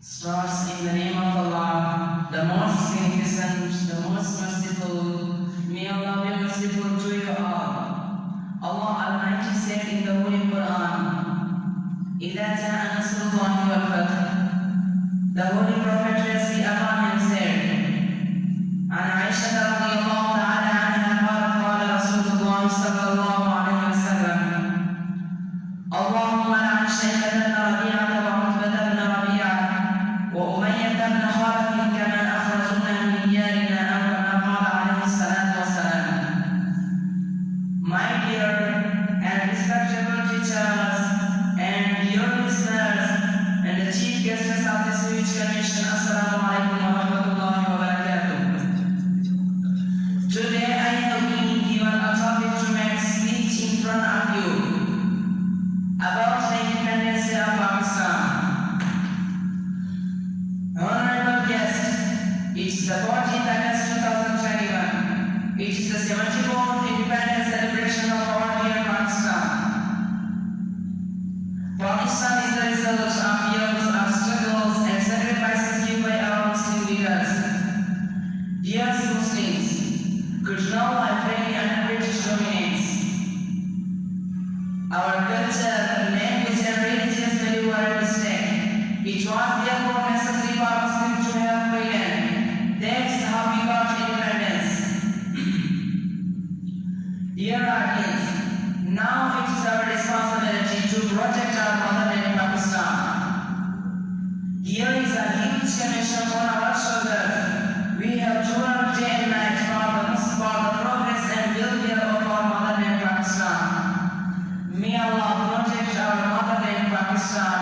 starts in the name of Allah, the most beneficent, the most merciful. May Allah be merciful to you all. Allah Almighty said in the Holy Quran, إِذَا جَاءَ نَصْرُ اللَّهِ وَالْفَتْحُ. The Holy Prophet Resli upon him said, عن عائشة رضي الله تعالى عنها قالت قال رسول الله صلى الله عليه وسلم اللهم لعن شيبة بن ربيعة وعتبة بن ربيعة وأمية بن خلف كما أخرجونا من ديارنا أو كما قال عليه الصلاة والسلام. My dear and respectable teachers and dear listeners and the chief guests of this huge convention, Assalamu alaikum wa rahmatullahi wa barakatuh. Today I have been given a topic to make speech in front of you about the independence of Pakistan. Honorable guest, it's the 14th August 2021. It is the 74th independence celebration of our dear Pakistan. Pakistan is the result of years of struggles and sacrifices given by our Muslim leaders. Dear Muslims, could no life really under British dominance. Our culture, language and religious value were at stake. It was therefore necessary for Muslims to have freedom. That's how we got independence. Dear audience, now it is our responsibility to protect our motherland Pakistan. Here is a huge commission on our shoulders. We have to work day and night for the progress and welfare of our motherland Pakistan. May Allah protect our motherland Pakistan.